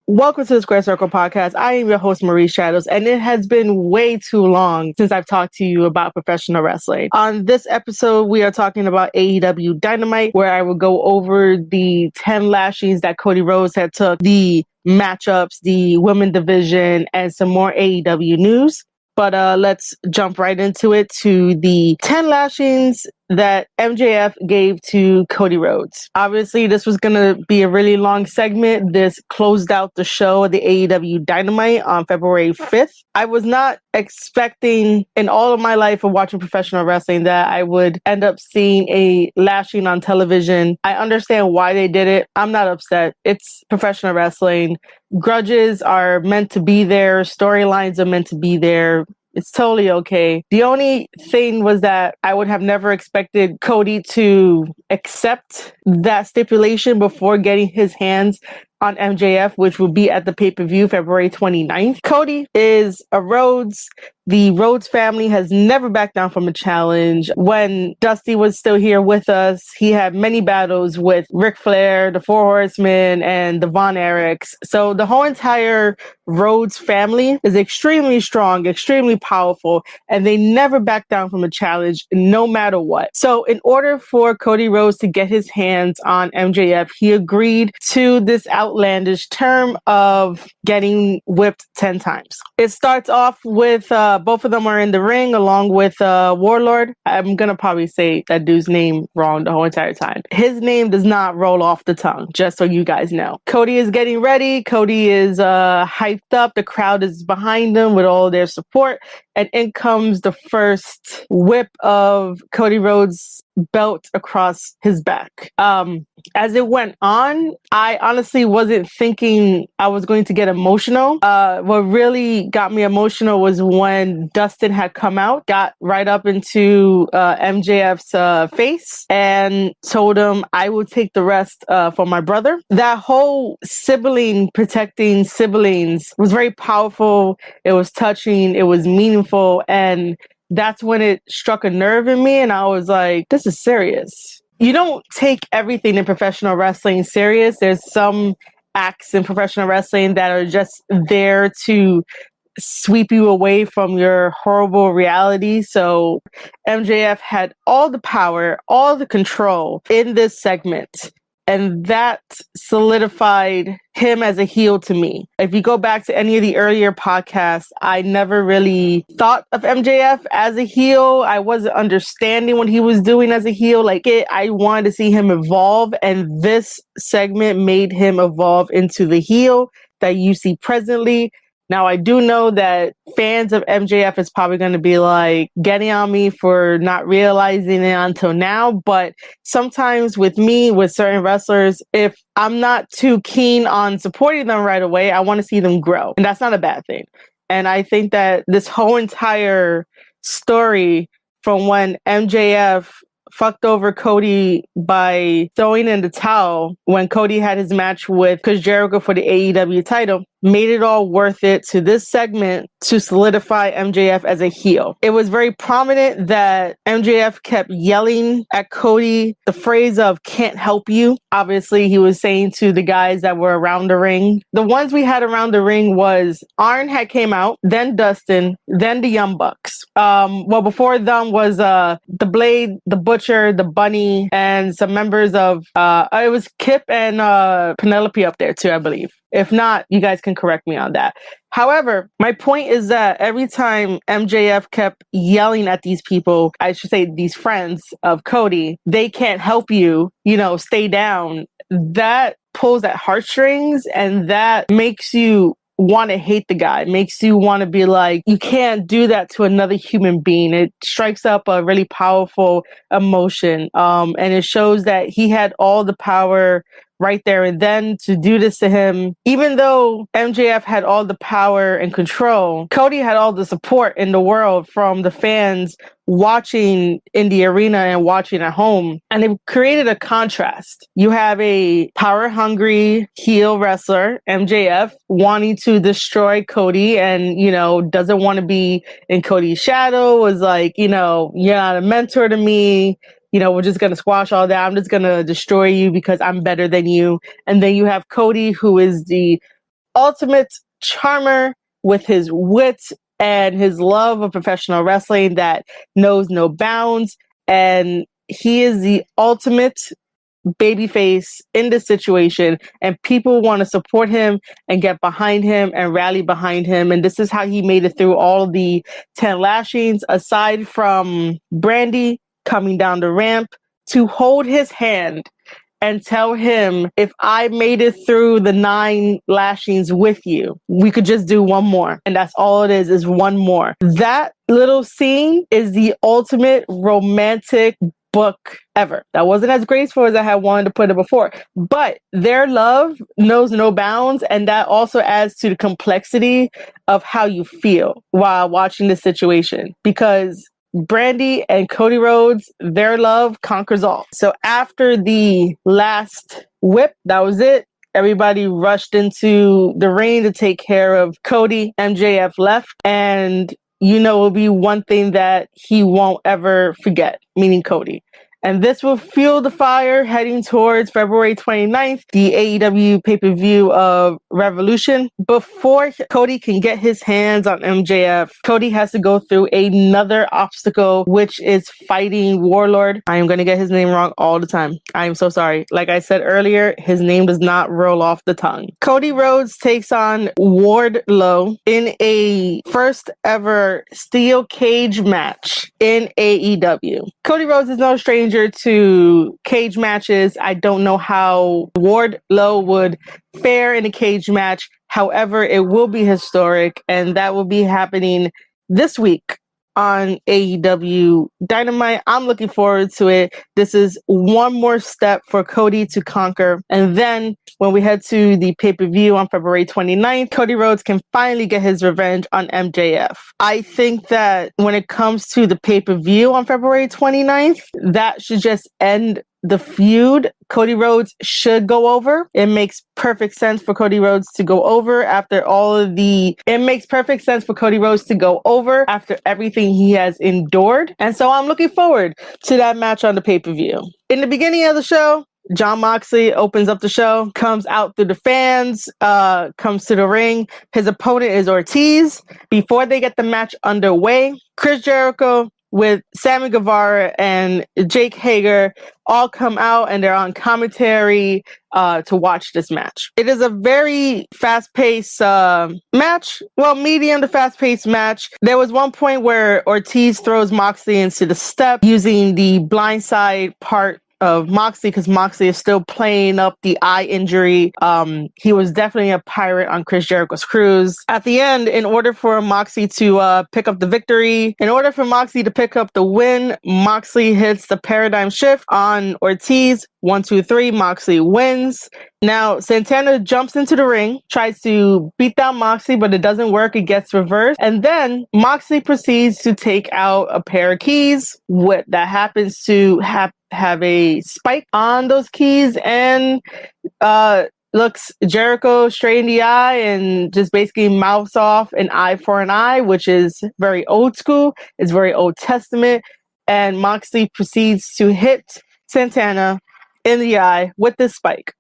Welcome to the Square Circle Podcast. I am your host, Marie Shadows, and it has been way too long since I've talked to you about professional wrestling. On this episode, we are talking about AEW Dynamite, where I will go over the 10 lashings that Cody Rhodes had took, the matchups, the women division, and some more AEW news. But let's jump right into it, to the 10 lashings that MJF gave to Cody Rhodes. Obviously, this was going to be a really long segment. This closed out the show, the AEW Dynamite, on February 5th. I was not expecting in all of my life of watching professional wrestling that I would end up seeing a lashing on television. I understand why they did it. I'm not upset. It's professional wrestling. Grudges are meant to be there. Storylines are meant to be there. It's totally okay. The only thing was that I would have never expected Cody to accept that stipulation before getting his hands on MJF, which will be at the pay-per-view February 29th. Cody is a Rhodes. The Rhodes family has never backed down from a challenge. When Dusty was still here with us, he had many battles with Ric Flair, the Four Horsemen, and the Von Erichs. So the whole entire Rhodes family is extremely strong, extremely powerful, and they never back down from a challenge no matter what. So in order for Cody Rhodes to get his hands on MJF, he agreed to this outlandish term of getting whipped 10 times. It starts off with both of them are in the ring along with Warlord. I'm going to probably say that dude's name wrong the whole entire time. His name does not roll off the tongue, just so you guys know. Cody is getting ready. Cody is hyped up. The crowd is behind him with all their support. And in comes the first whip of Cody Rhodes' belt across his back. As it went on, I honestly wasn't thinking I was going to get emotional. What really got me emotional was when Dustin had come out, got right up into MJF's face and told him, I will take the rest for my brother. That whole sibling protecting siblings was very powerful. It was touching. It was meaningful. And that's when it struck a nerve in me. And I was like, this is serious. You don't take everything in professional wrestling serious. There's some acts in professional wrestling that are just there to sweep you away from your horrible reality. So MJF had all the power, all the control in this segment. And that solidified him as a heel to me. If you go back to any of the earlier podcasts, I never really thought of MJF as a heel. I wasn't understanding what he was doing as a heel. I wanted to see him evolve, and this segment made him evolve into the heel that you see presently. Now, I do know that fans of MJF is probably going to be getting on me for not realizing it until now. But sometimes with me, with certain wrestlers, if I'm not too keen on supporting them right away, I want to see them grow. And that's not a bad thing. And I think that this whole entire story from when MJF fucked over Cody by throwing in the towel when Cody had his match with Chris Jericho for the AEW title made it all worth it to this segment to solidify MJF as a heel. It was very prominent that MJF kept yelling at Cody the phrase of "can't help you." Obviously, he was saying to the guys that were around the ring. The ones we had around the ring was Arn had came out, then Dustin, then the Young Bucks. Before them was the Blade, the Butcher, the Bunny, and some members of it was Kip and Penelope up there too, I believe. If not, you guys can correct me on that. However, my point is that every time MJF kept yelling at these people, I should say these friends of Cody, they can't help you, stay down. That pulls at heartstrings, and that makes you want to hate the guy, makes you want to be like, you can't do that to another human being. It strikes up a really powerful emotion. And it shows that he had all the power right there and then to do this to him. Even though MJF had all the power and control, Cody had all the support in the world from the fans watching in the arena and watching at home. And it created a contrast. You have a power-hungry heel wrestler, MJF, wanting to destroy Cody and, doesn't want to be in Cody's shadow, was like, you're not a mentor to me. We're just going to squash all that. I'm just going to destroy you because I'm better than you. And then you have Cody, who is the ultimate charmer with his wit and his love of professional wrestling that knows no bounds. And he is the ultimate babyface in this situation, and people want to support him and get behind him and rally behind him. And this is how he made it through all the 10 lashings, aside from Brandy coming down the ramp to hold his hand and tell him, if I made it through the 9 lashings with you, we could just do one more. And that's all it is one more. That little scene is the ultimate romantic book ever. That wasn't as graceful as I had wanted to put it before, but their love knows no bounds, and that also adds to the complexity of how you feel while watching this situation, because Brandy and Cody Rhodes, their love conquers all. So after the last whip, that was it. Everybody rushed into the ring to take care of Cody. MJF left, and it'll be one thing that he won't ever forget, meaning Cody. And this will fuel the fire heading towards February 29th, the AEW pay-per-view of Revolution. Before Cody can get his hands on MJF, Cody has to go through another obstacle, which is fighting Warlord. I am going to get his name wrong all the time. I am so sorry. Like I said earlier, his name does not roll off the tongue. Cody Rhodes takes on Wardlow in a first ever steel cage match in AEW. Cody Rhodes is no stranger to cage matches. I don't know how Wardlow would fare in a cage match. However, it will be historic, and that will be happening this week on AEW Dynamite. I'm looking forward to it. This is one more step for Cody to conquer. And then when we head to the pay-per-view on February 29th, Cody Rhodes can finally get his revenge on MJF. I think that when it comes to the pay-per-view on February 29th, that should just end the feud. Cody Rhodes should go over. It makes perfect sense for Cody Rhodes to go over after everything he has endured. And so I'm looking forward to that match on the pay-per-view. In the beginning of the show, Jon Moxley opens up the show, comes out through the fans, comes to the ring. His opponent is Ortiz. Before they get the match underway, Chris Jericho with Sammy Guevara and Jake Hager all come out, and they're on commentary to watch this match. It is a very fast-paced match. Well, medium to fast-paced match. There was one point where Ortiz throws Moxley into the step using the blindside part of Moxley, because Moxley is still playing up the eye injury. He was definitely a pirate on Chris Jericho's cruise. At the end, in order for Moxley to pick up the victory, in order for Moxley to pick up the win, Moxley hits the paradigm shift on Ortiz. 1, 2, 3, Moxley wins. Now, Santana jumps into the ring, tries to beat down Moxley, but it doesn't work. It gets reversed. And then Moxley proceeds to take out a pair of keys that happens to have a spike on those keys, and looks Jericho straight in the eye and just basically mouths off an eye for an eye, which is very old school. It's very Old Testament. And Moxley proceeds to hit Santana in the eye with this spike.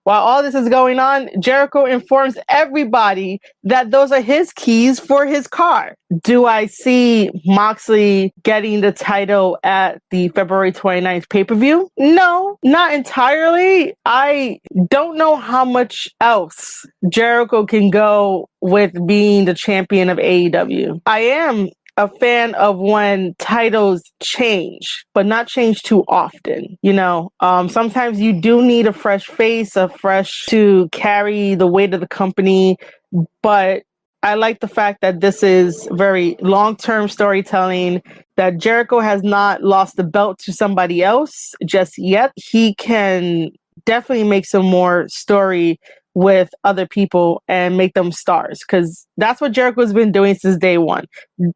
While all this is going on, Jericho informs everybody that those are his keys for his car. Do I see Moxley getting the title at the February 29th pay-per-view? No, not entirely. I don't know how much else Jericho can go with being the champion of AEW. I am a fan of when titles change, but not change too often. Sometimes you do need a fresh face, to carry the weight of the company. But I like the fact that this is very long-term storytelling, that Jericho has not lost the belt to somebody else just yet. He can definitely make some more story with other people and make them stars, because that's what Jericho's been doing since day one.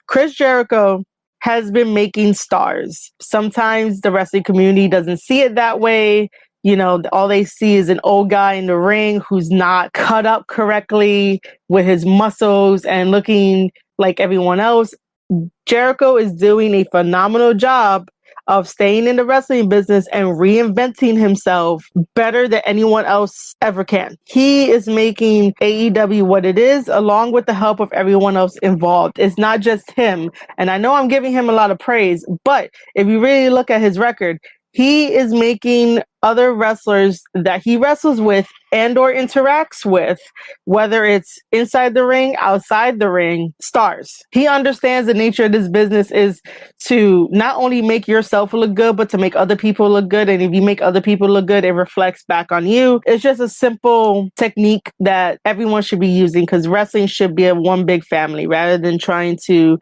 Chris Jericho has been making stars. Sometimes the wrestling community doesn't see it that way. All they see is an old guy in the ring who's not cut up correctly with his muscles and looking like everyone else. Jericho is doing a phenomenal job of staying in the wrestling business and reinventing himself better than anyone else ever can. He is making AEW what it is, along with the help of everyone else involved. It's not just him. And I know I'm giving him a lot of praise, but if you really look at his record, he is making other wrestlers that he wrestles with and or interacts with, whether it's inside the ring, outside the ring, stars. He understands the nature of this business is to not only make yourself look good, but to make other people look good. And if you make other people look good, it reflects back on you. It's just a simple technique that everyone should be using, because wrestling should be a one big family rather than trying to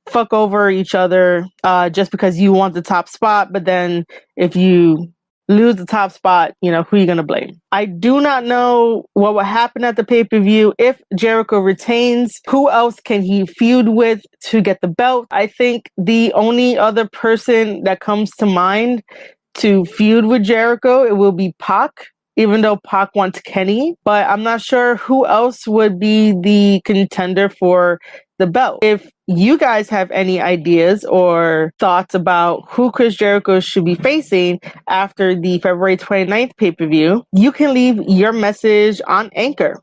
fuck over each other just because you want the top spot. But then if you lose the top spot, who are you going to blame? I do not know what will happen at the pay-per-view. If Jericho retains, who else can he feud with to get the belt? I think the only other person that comes to mind to feud with Jericho, it will be Pac, even though Pac wants Kenny. But I'm not sure who else would be the contender for the belt. If you guys have any ideas or thoughts about who Chris Jericho should be facing after the February 29th pay-per-view, you can leave your message on Anchor.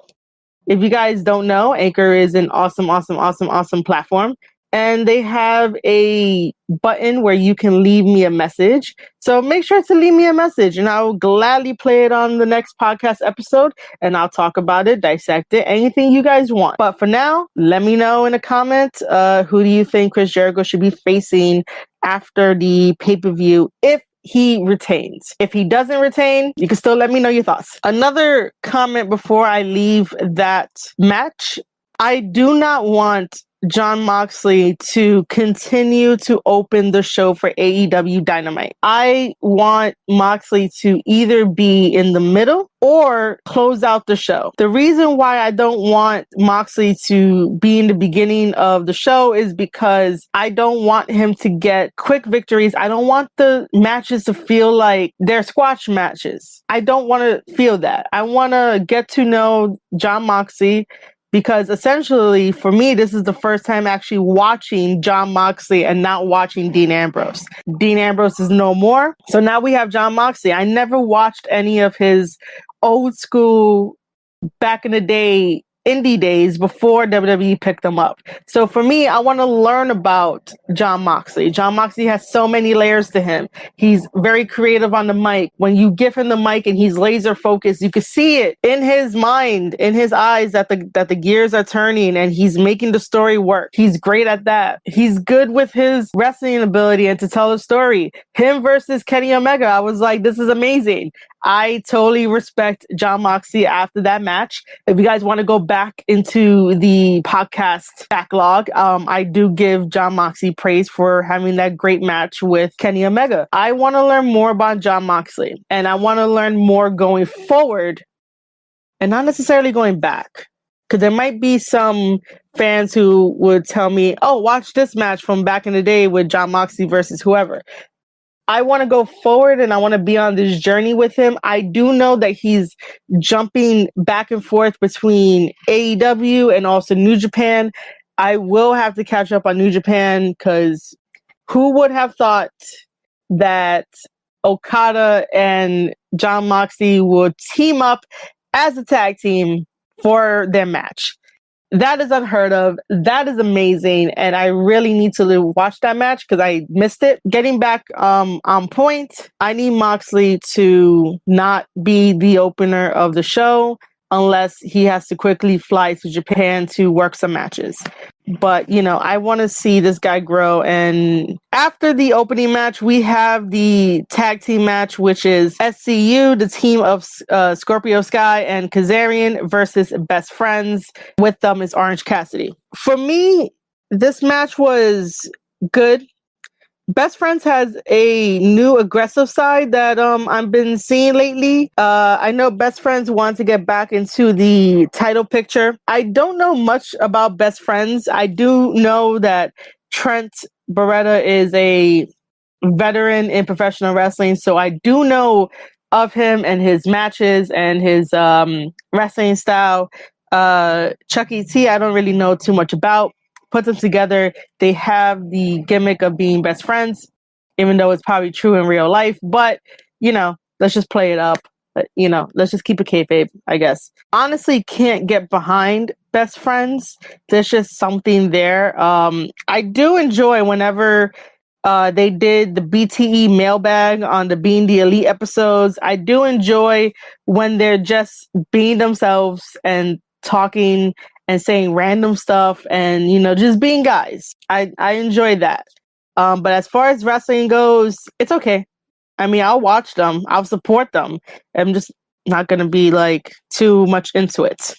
If you guys don't know, Anchor is an awesome platform. And they have a button where you can leave me a message. So make sure to leave me a message and I'll gladly play it on the next podcast episode, and I'll talk about it, dissect it, anything you guys want. But for now, let me know in the comments, who do you think Chris Jericho should be facing after the pay-per-view if he retains. If he doesn't retain, you can still let me know your thoughts. Another comment before I leave that match, I do not want Jon Moxley to continue to open the show for AEW Dynamite. I want Moxley to either be in the middle or close out the show. The reason why I don't want Moxley to be in the beginning of the show is because I don't want him to get quick victories. I don't want the matches to feel like they're squash matches. I don't want to feel that. I want to get to know Jon Moxley, because essentially, for me, this is the first time actually watching Jon Moxley and not watching Dean Ambrose. Dean Ambrose is no more. So now we have Jon Moxley. I never watched any of his old school, back in the day, indie days before WWE picked them up. So for me, I want to learn about Jon Moxley. Jon Moxley has so many layers to him. He's very creative on the mic. When you give him the mic and he's laser focused, you can see it in his mind, in his eyes, that the gears are turning and he's making the story work. He's great at that. He's good with his wrestling ability and to tell a story. Him versus Kenny Omega, I was like, this is amazing. I totally respect Jon Moxley after that match. If you guys want to go back into the podcast backlog, I do give Jon Moxley praise for having that great match with Kenny Omega. I want to learn more about Jon Moxley, and I want to learn more going forward and not necessarily going back. Because there might be some fans who would tell me, oh, watch this match from back in the day with Jon Moxley versus whoever. I want to go forward and I want to be on this journey with him. I do know that he's jumping back and forth between AEW and also New Japan. I will have to catch up on New Japan, because who would have thought that Okada and Jon Moxley would team up as a tag team for their match? That is unheard of. That is amazing. And I really need to watch that match because I missed it. Getting back on point, I need Moxley to not be the opener of the show unless he has to quickly fly to Japan to work some matches. But, I want to see this guy grow. And after the opening match, we have the tag team match, which is SCU, the team of Scorpio Sky and Kazarian versus Best Friends. With them is Orange Cassidy. For me, this match was good. Best Friends has a new aggressive side that I've been seeing lately. I know Best Friends want to get back into the title picture. I don't know much about Best Friends. I do know that Trent Beretta is a veteran in professional wrestling, so I do know of him and his matches and his wrestling style. Chucky T, I don't really know too much about. Put them together, they have the gimmick of being best friends. even though it's probably true in real life. But, let's just play it up. Let's just keep it kayfabe, I guess. Honestly, can't get behind best friends. There's just something there. I do enjoy whenever they did the BTE mailbag on the Being the Elite episodes. I do enjoy when they're just being themselves and talking and saying random stuff and, just being guys. I enjoy that. But as far as wrestling goes, it's okay. I mean, I'll watch them. I'll support them. I'm just not going to be too much into it.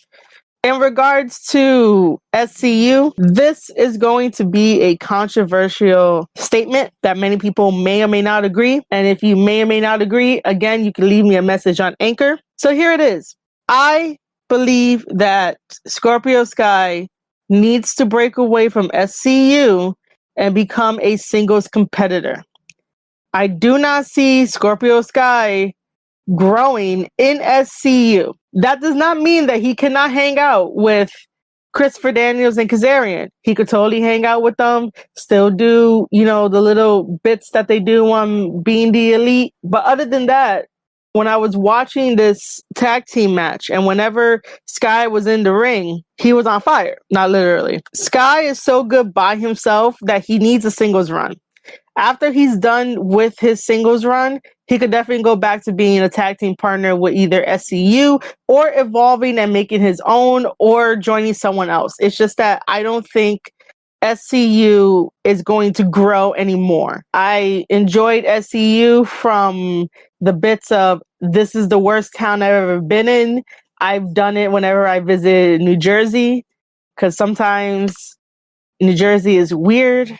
In regards to SCU, this is going to be a controversial statement that many people may or may not agree. And if you may or may not agree, again, you can leave me a message on Anchor. So here it is. I believe that Scorpio Sky needs to break away from SCU and become a singles competitor. I do not see Scorpio Sky growing in SCU. That does not mean that he cannot hang out with Christopher Daniels and Kazarian. He could totally hang out with them, still do, the little bits that they do on Being the Elite. But other than that, when I was watching this tag team match and whenever Sky was in the ring, he was on fire. Not literally. Sky is so good by himself that he needs a singles run. After he's done with his singles run, he could definitely go back to being a tag team partner with either SCU or evolving and making his own or joining someone else. It's just that I don't think SCU is going to grow anymore. I enjoyed SCU from the bits of this is the worst town I've ever been in. I've done it whenever I visit New Jersey because sometimes New Jersey is weird.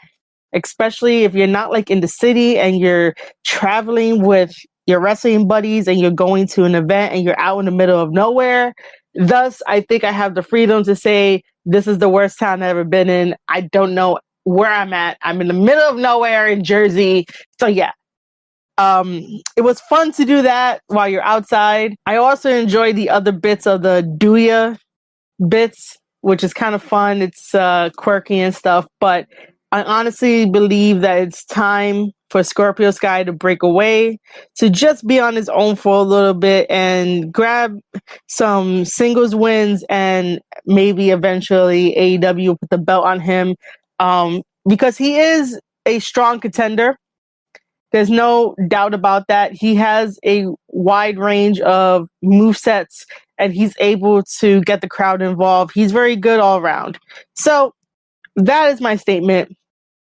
Especially if you're not in the city and you're traveling with your wrestling buddies and you're going to an event and you're out in the middle of nowhere. Thus, I think I have the freedom to say, this is the worst town I've ever been in. I don't know where I'm at. I'm in the middle of nowhere in Jersey. So yeah, it was fun to do that while you're outside. I also enjoy the other bits of the Duya bits, which is kind of fun. It's quirky and stuff, but I honestly believe that it's time for Scorpio Sky to break away, to just be on his own for a little bit and grab some singles wins and maybe eventually AEW put the belt on him because he is a strong contender. There's no doubt about that. He has a wide range of movesets and he's able to get the crowd involved. He's very good all around. So that is my statement.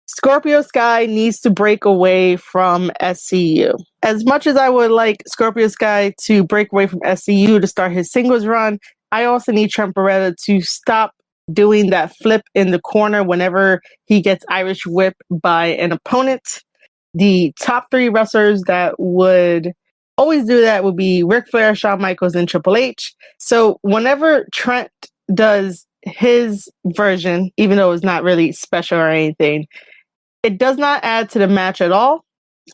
Scorpio Sky needs to break away from SCU. As much as I would like Scorpio Sky to break away from SCU to start his singles run, I also need Trent Beretta to stop doing that flip in the corner whenever he gets Irish whipped by an opponent. The top three wrestlers that would always do that would be Ric Flair, Shawn Michaels, and Triple H. So whenever Trent does his version, even though it's not really special or anything, it does not add to the match at all.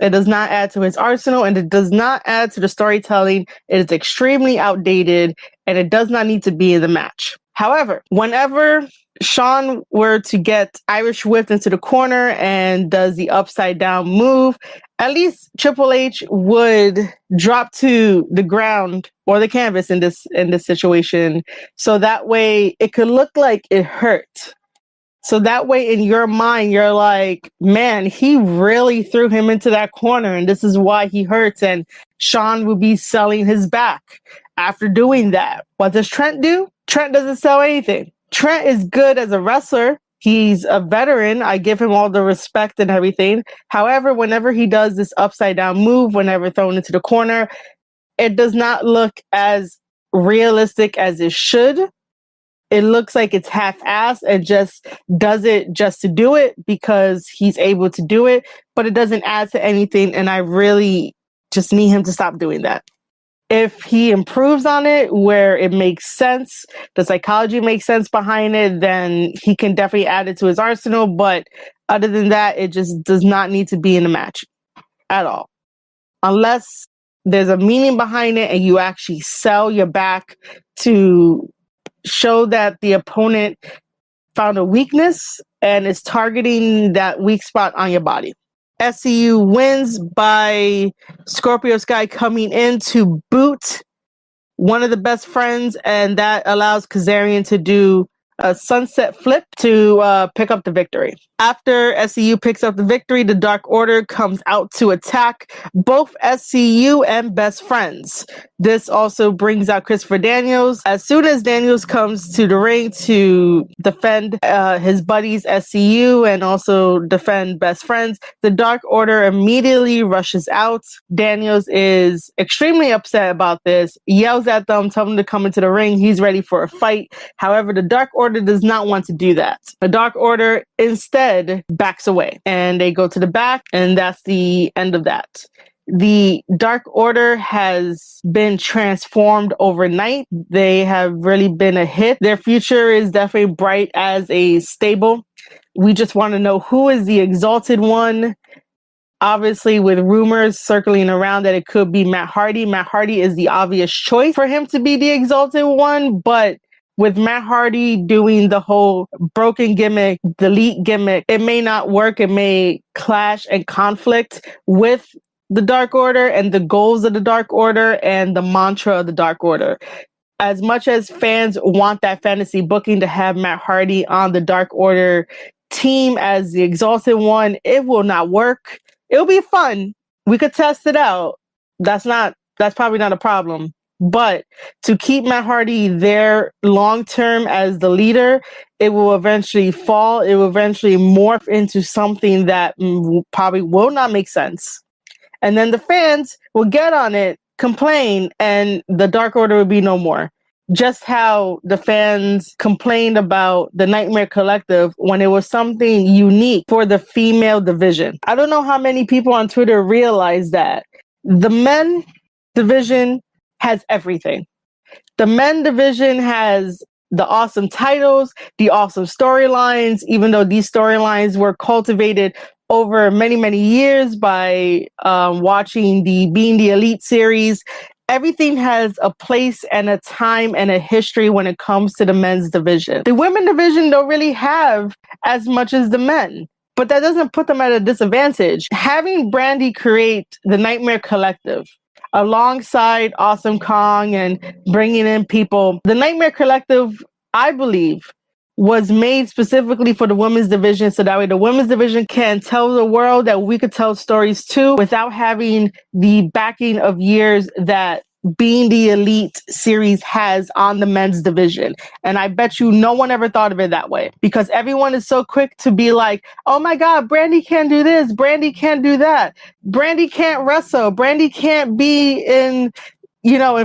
It does not add to his arsenal, and it does not add to the storytelling. It is extremely outdated, and it does not need to be in the match. However, whenever Shawn were to get Irish whipped into the corner and does the upside down move, at least Triple H would drop to the ground or the canvas in this situation, so that way it could look like it hurt. So that way in your mind, you're like, man, he really threw him into that corner and this is why he hurts. And Shawn will be selling his back after doing that. What does Trent do? Trent doesn't sell anything. Trent is good as a wrestler. He's a veteran. I give him all the respect and everything. However, whenever he does this upside down move, whenever thrown into the corner, it does not look as realistic as it should. It looks like it's half-assed and just does it just to do it because he's able to do it, but it doesn't add to anything. And I really just need him to stop doing that. If he improves on it where it makes sense, the psychology makes sense behind it, then he can definitely add it to his arsenal. But other than that, it just does not need to be in the match at all. Unless there's a meaning behind it and you actually sell your back to show that the opponent found a weakness and is targeting that weak spot on your body. SCU wins by Scorpio Sky coming in to boot one of the best friends, and that allows Kazarian to do a sunset flip to pick up the victory. After SCU picks up the victory, the Dark Order comes out to attack both SCU and Best Friends. This also brings out Christopher Daniels. As soon as Daniels comes to the ring to defend his buddies SCU and also defend Best Friends, the Dark Order immediately rushes out. Daniels is extremely upset about this, yells at them, tells them to come into the ring. He's ready for a fight. However, the Dark Order does not want to do that. The Dark Order instead backs away and they go to the back, and that's the end of that. The Dark Order has been transformed overnight. They have really been a hit. Their future is definitely bright as a stable. We just want to know who is the Exalted One. Obviously, with rumors circling around that it could be Matt Hardy. Matt Hardy is the obvious choice for him to be the Exalted One, but with Matt Hardy doing the whole broken gimmick, delete gimmick, it may not work. It may clash and conflict with the Dark Order and the goals of the Dark Order and the mantra of the Dark Order. As much as fans want that fantasy booking to have Matt Hardy on the Dark Order team as the Exalted One, it will not work. It'll be fun. We could test it out. That's probably not a problem. But to keep Matt Hardy there long term as the leader, it will eventually fall. It will eventually morph into something that probably will not make sense. And then the fans will get on it, complain, and the Dark Order will be no more. Just how the fans complained about the Nightmare Collective when it was something unique for the female division. I don't know how many people on Twitter realize that the men division has everything. The men division has the awesome titles, the awesome storylines, even though these storylines were cultivated over many, many years by watching the Being the Elite series. Everything has a place and a time and a history when it comes to the men's division. The women division don't really have as much as the men, but that doesn't put them at a disadvantage. Having Brandy create the Nightmare Collective alongside Awesome Kong and bringing in people, the Nightmare Collective, I believe, was made specifically for the women's division, so that way the women's division can tell the world that we could tell stories too without having the backing of years that Being the Elite series has on the men's division. And I bet you no one ever thought of it that way, because everyone is so quick to be like, oh my God, Brandy can't do this, Brandy can't do that, Brandy can't wrestle, Brandy can't be in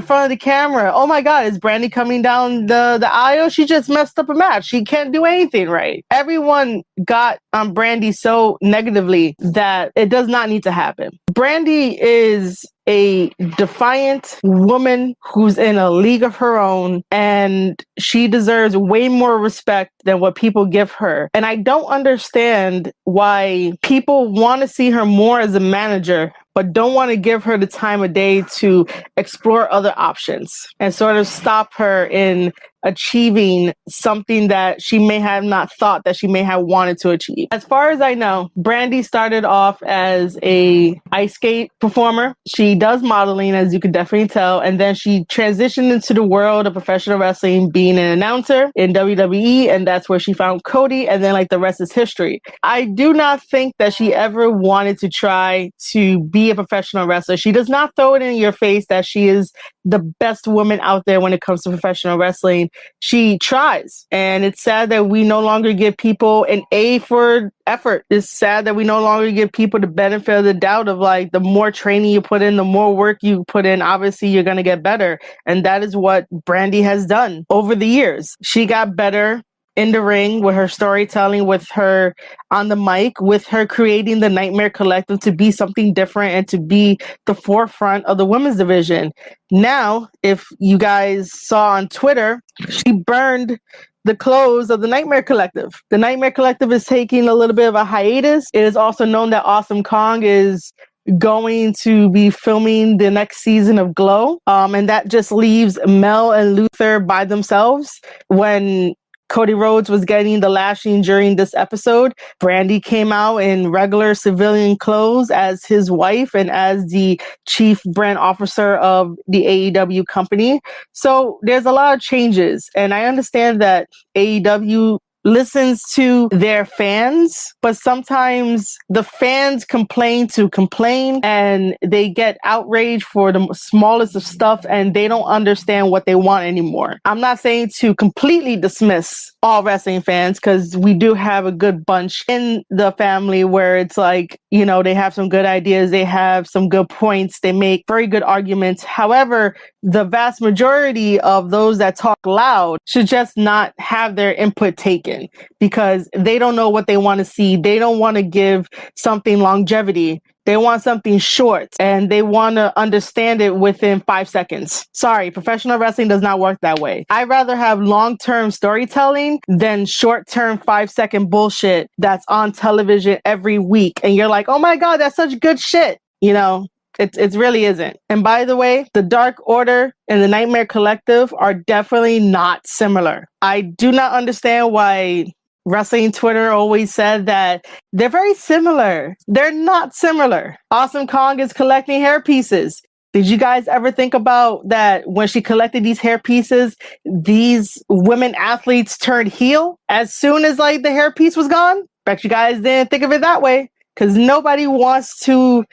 front of the camera. Oh my God, is Brandy coming down the aisle? She just messed up a match. She can't do anything right. Everyone got on Brandy so negatively that it does not need to happen. Brandy is a defiant woman who's in a league of her own, and she deserves way more respect than what people give her. And I don't understand why people want to see her more as a manager, but don't want to give her the time of day to explore other options and sort of stop her in achieving something that she may have not thought that she may have wanted to achieve. As far as I know, Brandy started off as a ice skate performer. She does modeling, as you can definitely tell, and then she transitioned into the world of professional wrestling, being an announcer in WWE, and that's where she found Cody, and then the rest is history. I do not think that she ever wanted to try to be a professional wrestler. She does not throw it in your face that she is the best woman out there when it comes to professional wrestling. She tries, and it's sad that we no longer give people an A for effort. It's sad that we no longer give people the benefit of the doubt of the more training you put in, the more work you put in, obviously you're going to get better. And that is what Brandy has done over the years. She got better in the ring with her storytelling, with her on the mic, with her creating the Nightmare Collective to be something different and to be the forefront of the women's division. Now, if you guys saw on Twitter, she burned the clothes of the Nightmare Collective. The Nightmare Collective is taking a little bit of a hiatus. It is also known that Awesome Kong is going to be filming the next season of Glow. And that just leaves Mel and Luther by themselves when Cody Rhodes was getting the lashing during this episode. Brandy came out in regular civilian clothes as his wife and as the chief brand officer of the AEW company. So there's a lot of changes. And I understand that AEW listens to their fans, but sometimes the fans complain to complain and they get outraged for the smallest of stuff and they don't understand what they want anymore. I'm not saying to completely dismiss all wrestling fans, because we do have a good bunch in the family where it's like, you know, they have some good ideas, they have some good points, they make very good arguments. However, the vast majority of those that talk loud should just not have their input taken because they don't know what they want to see. They don't want to give something longevity. They want something short and they want to understand it within 5 seconds. Sorry, professional wrestling does not work that way. I'd rather have long-term storytelling than short-term 5-second bullshit that's on television every week. And you're like, oh my God, that's such good shit. You know, it really isn't. And by the way, the Dark Order and the Nightmare Collective are definitely not similar. I do not understand why wrestling Twitter always said that they're very similar. They're not similar. Awesome Kong is collecting hair pieces. Did you guys ever think about that when she collected these hair pieces, these women athletes turned heel as soon as like the hair piece was gone? Bet you guys didn't think of it that way, because nobody wants to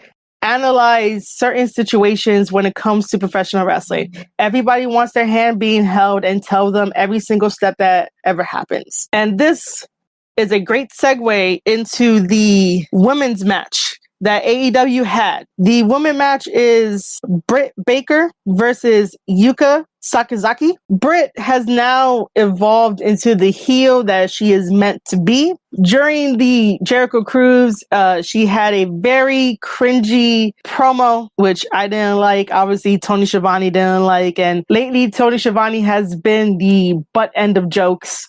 analyze certain situations when it comes to professional wrestling. Everybody wants their hand being held and tell them every single step that ever happens. And this is a great segue into the women's match that AEW had. The women match is Britt Baker versus Yuka Sakazaki. Britt has now evolved into the heel that she is meant to be. During the Jericho Cruise, she had a very cringy promo, which I didn't like. Obviously, Tony Schiavone didn't like. And lately, Tony Schiavone has been the butt end of jokes.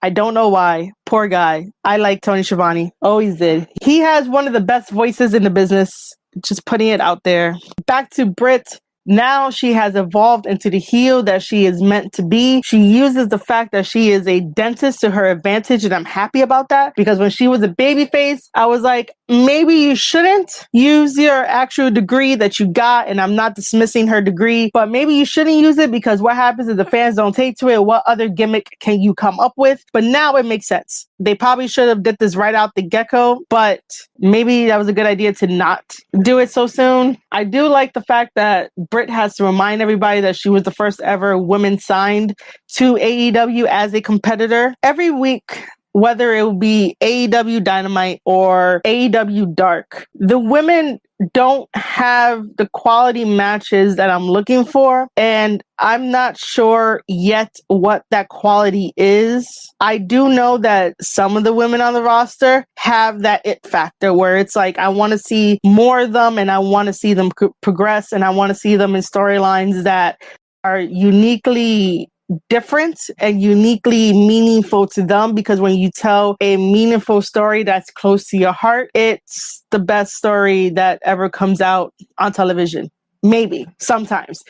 I don't know why. Poor guy. I like Tony Schiavone. Always did. He has one of the best voices in the business. Just putting it out there. Back to Britt. Now she has evolved into the heel that she is meant to be. She uses the fact that she is a dentist to her advantage, and I'm happy about that, because when she was a babyface, I was like, maybe you shouldn't use your actual degree that you got, and I'm not dismissing her degree, but maybe you shouldn't use it, because what happens if the fans don't take to it? What other gimmick can you come up with? But now it makes sense. They probably should have did this right out the get-go, but maybe that was a good idea to not do it so soon. I do like the fact that Britt has to remind everybody that she was the first ever woman signed to AEW as a competitor. Every week, whether it will be AEW Dynamite or AEW Dark, the women don't have the quality matches that I'm looking for, and I'm not sure yet what that quality is. I do know that some of the women on the roster have that it factor where it's like, I want to see more of them, and I want to see them progress, and I want to see them in storylines that are uniquely different and uniquely meaningful to them, because when you tell a meaningful story that's close to your heart, it's the best story that ever comes out on television. Maybe sometimes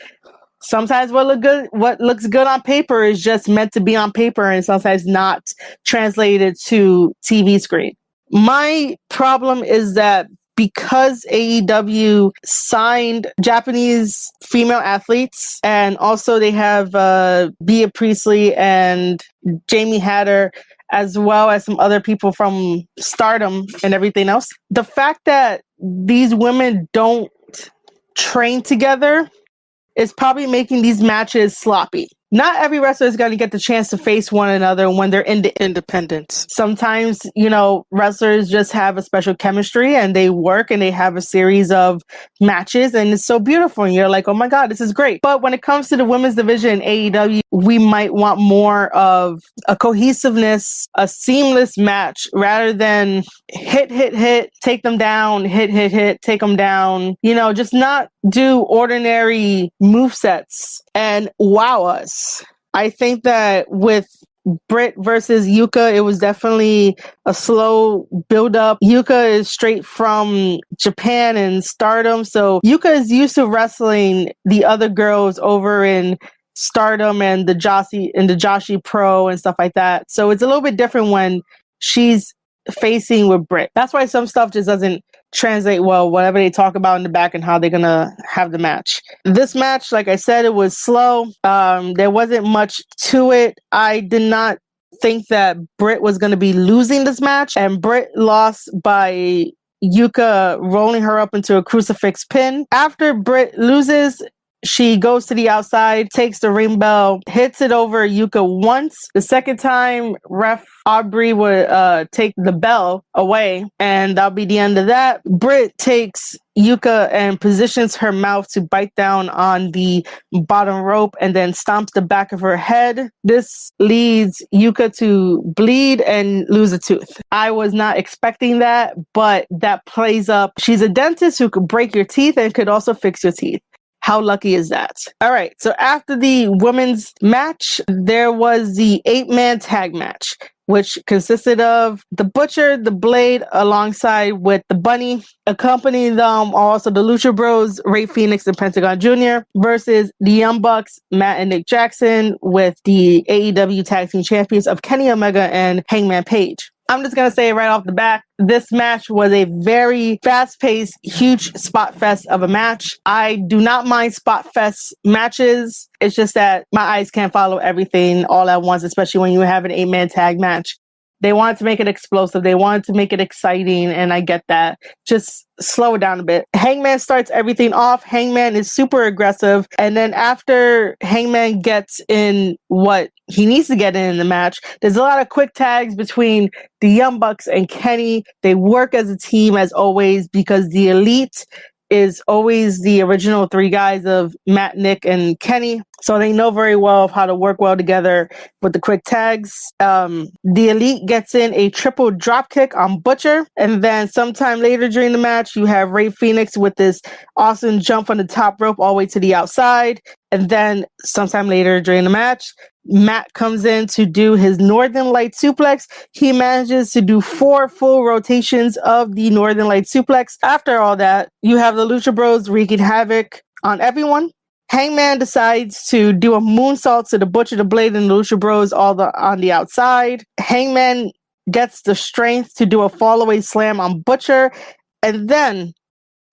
what looks good on paper is just meant to be on paper and sometimes not translated to TV screen. My problem is that because AEW signed Japanese female athletes, and also they have Bea Priestley and Jamie Hatter, as well as some other people from Stardom and everything else, the fact that these women don't train together is probably making these matches sloppy. Not every wrestler is going to get the chance to face one another when they're independent. Sometimes, you know, wrestlers just have a special chemistry and they work and they have a series of matches and it's so beautiful. And you're like, oh my God, this is great. But when it comes to the women's division in AEW, we might want more of a cohesiveness, a seamless match rather than hit, take them down, hit, take them down. You know, just not do ordinary movesets and wow us. I think that with Britt versus Yuka, it was definitely a slow build up. Yuka is straight from Japan and Stardom, so Yuka is used to wrestling the other girls over in Stardom and the Joshi Pro and stuff like that. So it's a little bit different when she's facing with Britt. That's why some stuff just doesn't translate well, whatever they talk about in the back and how they're gonna have the match. This match, like I said, it was slow. There wasn't much to it. I did not think that Britt was going to be losing this match, and Britt lost by Yuka rolling her up into a crucifix pin. After Britt loses, she goes to the outside, takes the ring bell, hits it over Yuka once. The second time, ref Aubrey would take the bell away, and that'll be the end of that. Britt takes Yuka and positions her mouth to bite down on the bottom rope and then stomps the back of her head. This leads Yuka to bleed and lose a tooth. I was not expecting that, but that plays up. She's a dentist who could break your teeth and could also fix your teeth. How lucky is that? All right. So after the women's match, there was the 8-man tag match, which consisted of the Butcher, the Blade, alongside with the Bunny. Accompanying them also the Lucha Bros, Ray Phoenix and Pentagon Jr. versus the Young Bucks, Matt and Nick Jackson, with the AEW Tag Team Champions of Kenny Omega and Hangman Page. I'm just going to say right off the bat, this match was a very fast-paced, huge spot fest of a match. I do not mind spot fest matches. It's just that my eyes can't follow everything all at once, especially when you have an 8-man tag match. They wanted to make it explosive. They wanted to make it exciting, and I get that. Just slow it down a bit. Hangman starts everything off. Hangman is super aggressive, and then after Hangman gets in what he needs to get in the match, there's a lot of quick tags between the Young Bucks and Kenny. They work as a team as always because the Elite is always the original 3 guys of Matt, Nick, and Kenny. So they know very well of how to work well together with the quick tags. The Elite gets in a triple drop kick on Butcher. And then sometime later during the match, you have Ray Phoenix with this awesome jump from the top rope all the way to the outside. And then sometime later during the match, Matt comes in to do his Northern Light suplex. He manages to do 4 full rotations of the Northern Light suplex. After all that, you have the Lucha Bros wreaking havoc on everyone. Hangman decides to do a moonsault to the Butcher, the Blade, and the Lucha Bros on the outside. Hangman gets the strength to do a fallaway slam on Butcher. And then,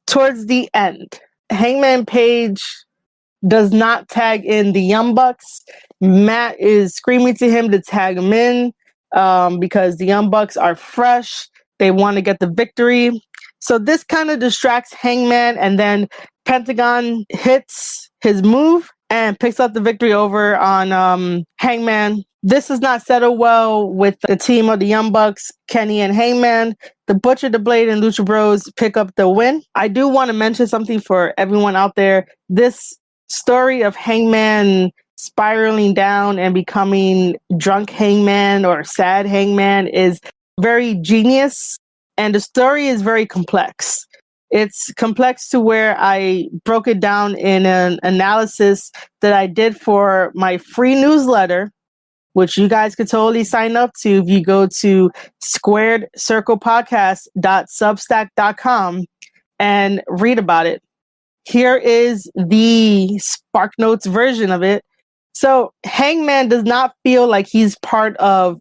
towards the end, Hangman Page does not tag in the Young Bucks. Matt is screaming to him to tag him in because the Young Bucks are fresh. They want to get the victory. So this kind of distracts Hangman, and then Pentagon hits his move and picks up the victory over on Hangman. This is not settled well with the team of the Young Bucks, Kenny and Hangman. The Butcher, the Blade, and Lucha Bros pick up the win. I do want to mention something for everyone out there. This story of Hangman spiraling down and becoming drunk Hangman or sad Hangman is very genius, and the story is very complex. It's complex to where I broke it down in an analysis that I did for my free newsletter, which you guys could totally sign up to if you go to squaredcirclepodcast.substack.com and read about it. Here is the Spark Notes version of it. So Hangman does not feel like he's part of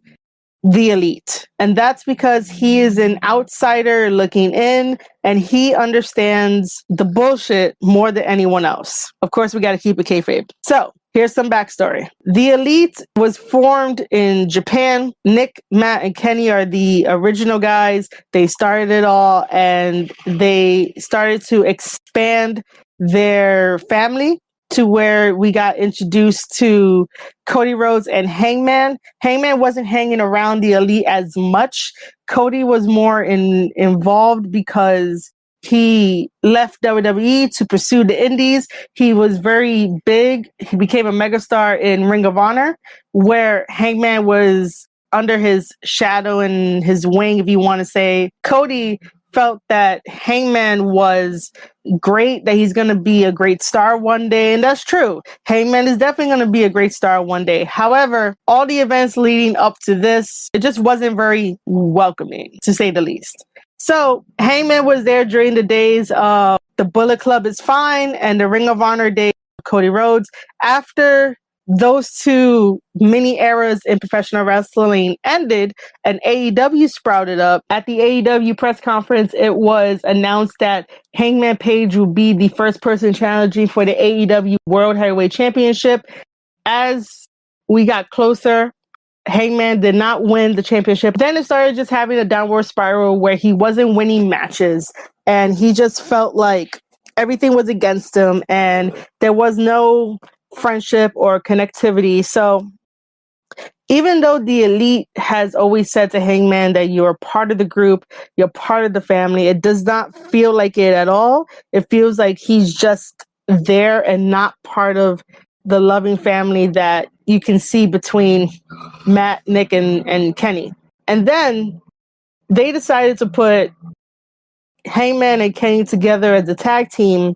the Elite. And that's because he is an outsider looking in, and he understands the bullshit more than anyone else. Of course, we got to keep it kayfabe. So here's some backstory. The Elite was formed in Japan. Nick, Matt, and Kenny are the original guys. They started it all, and they started to expand their family to where we got introduced to Cody Rhodes and Hangman. Hangman wasn't hanging around the Elite as much. Cody was more involved because he left WWE to pursue the indies. He was very big. He became a megastar in Ring of Honor, where Hangman was under his shadow and his wing, if you want to say. Cody felt that Hangman was great, that he's going to be a great star one day. And that's true. Hangman is definitely going to be a great star one day. However, all the events leading up to this, it just wasn't very welcoming, to say the least. So Hangman was there during the days of the Bullet Club is Fine and the Ring of Honor days of Cody Rhodes. After those two mini eras in professional wrestling ended and AEW sprouted up, at the AEW press conference, it was announced that Hangman Page will be the first person challenging for the AEW World Heavyweight Championship. As we got closer, Hangman did not win the championship. Then it started just having a downward spiral where he wasn't winning matches and he just felt like everything was against him and there was no friendship or connectivity. So even though the Elite has always said to Hangman that you're part of the group, you're part of the family, it does not feel like it at all. It feels like he's just there and not part of the loving family that you can see between Matt, Nick, and Kenny. And then they decided to put Hangman and Kenny together as a tag team.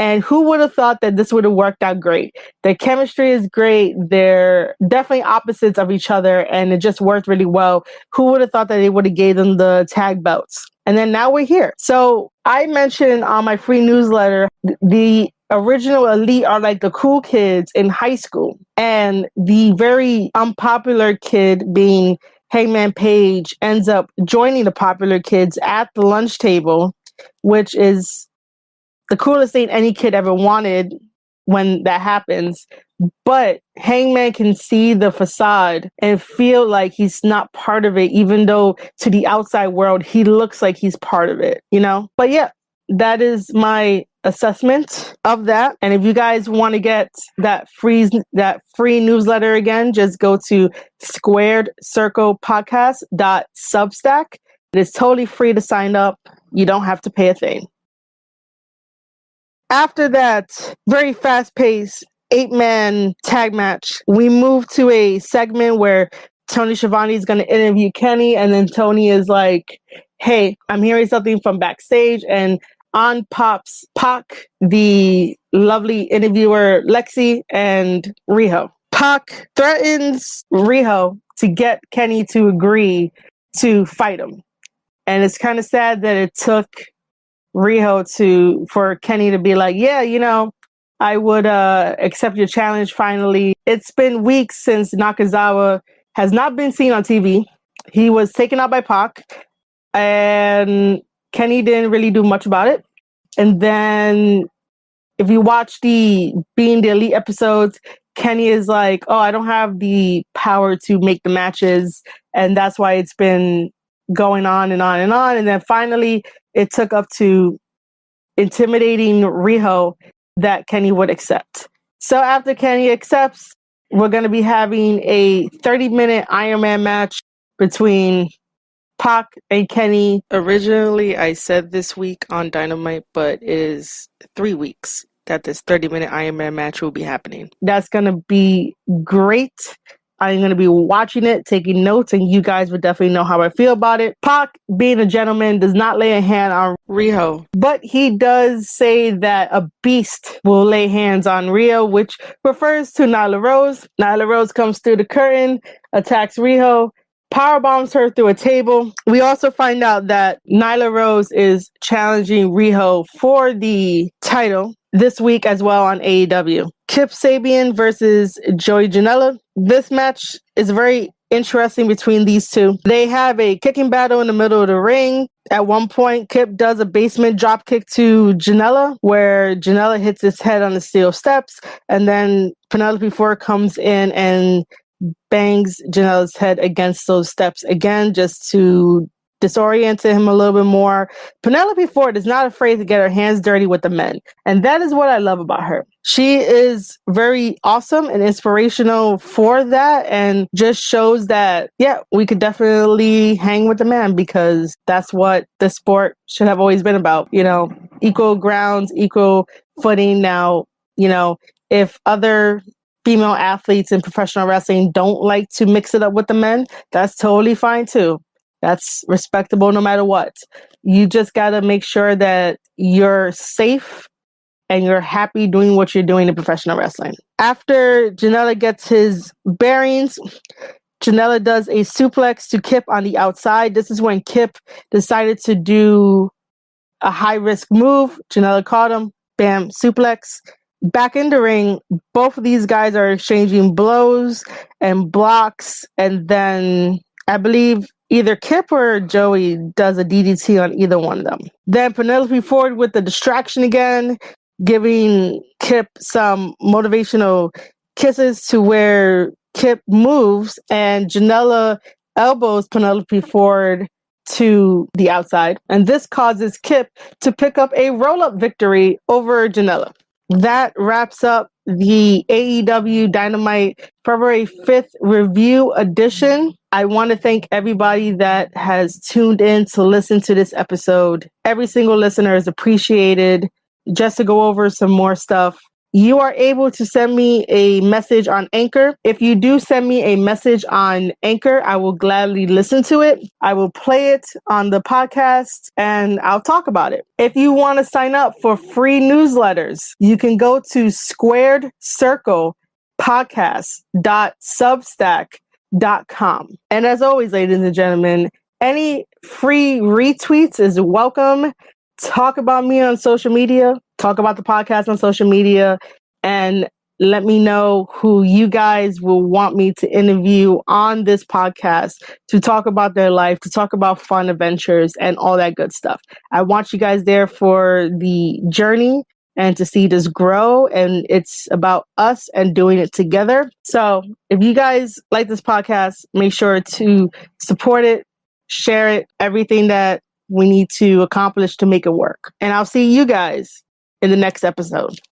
And who would have thought that this would have worked out great? Their chemistry is great. They're definitely opposites of each other, and it just worked really well. Who would have thought that they would have gave them the tag belts? And then now we're here. So I mentioned on my free newsletter, the original Elite are like the cool kids in high school. And the very unpopular kid, being Hangman Page, ends up joining the popular kids at the lunch table, which is the coolest thing any kid ever wanted when that happens. But Hangman can see the facade and feel like he's not part of it, even though to the outside world, he looks like he's part of it, you know? But yeah, that is my assessment of that. And if you guys want to get that free newsletter again, just go to squaredcirclepodcast.substack. It is totally free to sign up. You don't have to pay a thing. After that very fast-paced 8-man tag match, we move to a segment where Tony Schiavone is going to interview Kenny, and then Tony is like, hey, I'm hearing something from backstage, and on pops Pac, the lovely interviewer Lexi, and Riho. Pac threatens Riho to get Kenny to agree to fight him. And it's kind of sad that it took Riho for Kenny to be like, yeah, you know, I would accept your challenge finally. It's been weeks since Nakazawa has not been seen on TV. He was taken out by Pac, and Kenny didn't really do much about it. And then if you watch the Being the Elite episodes, Kenny is like, oh, I don't have the power to make the matches. And that's why it's been going on and on and on. And then finally, it took up to intimidating Riho that Kenny would accept. So after Kenny accepts, we're going to be having a 30-minute Iron Man match between Pac and Kenny. Originally, I said this week on Dynamite, but it is 3 weeks that this 30-minute Iron Man match will be happening. That's going to be great. I'm going to be watching it, taking notes, and you guys would definitely know how I feel about it. Pac, being a gentleman, does not lay a hand on Riho, but he does say that a beast will lay hands on Riho, which refers to Nyla Rose. Nyla Rose comes through the curtain, attacks Riho, powerbombs her through a table. We also find out that Nyla Rose is challenging Riho for the title this week as well on AEW. Kip Sabian versus Joey Janela. This match is very interesting between these two. They have a kicking battle in the middle of the ring. At one point, Kip does a basement drop kick to Janela, where Janela hits his head on the steel steps, and then Penelope Ford comes in and bangs Janela's head against those steps again, just to disorient him a little bit more. Penelope Ford is not afraid to get her hands dirty with the men, and that is what I love about her. She is very awesome and inspirational for that, and just shows that, yeah, we could definitely hang with the man, because that's what the sport should have always been about. You know, equal grounds, equal footing. Now, you know, if other female athletes in professional wrestling don't like to mix it up with the men, that's totally fine too. That's respectable no matter what. You just got to make sure that you're safe and you're happy doing what you're doing in professional wrestling. After Janela gets his bearings, Janela does a suplex to Kip on the outside. This is when Kip decided to do a high-risk move. Janela caught him. Bam, suplex. back in the ring, both of these guys are exchanging blows and blocks, and then I believe either Kip or Joey does a DDT on either one of them. Then Penelope Ford with the distraction again, giving Kip some motivational kisses to where Kip moves, and Janela elbows Penelope Ford to the outside, and this causes Kip to pick up a roll-up victory over Janela. That wraps up the AEW Dynamite February 5th review edition. I want to thank everybody that has tuned in to listen to this episode. Every single listener is appreciated. Just to go over some more stuff, you are able to send me a message on Anchor. If you do send me a message on Anchor, I will gladly listen to it. I will play it on the podcast and I'll talk about it. If you want to sign up for free newsletters, you can go to squaredcirclepodcast.substack.com. And as always, ladies and gentlemen, any free retweets is welcome. Talk about me on social media, talk about the podcast on social media, and let me know who you guys will want me to interview on this podcast to talk about their life, to talk about fun adventures and all that good stuff. I want you guys there for the journey and to see this grow, and it's about us and doing it together. So if you guys like this podcast, make sure to support it, share it, everything that we need to accomplish to make it work. And I'll see you guys in the next episode.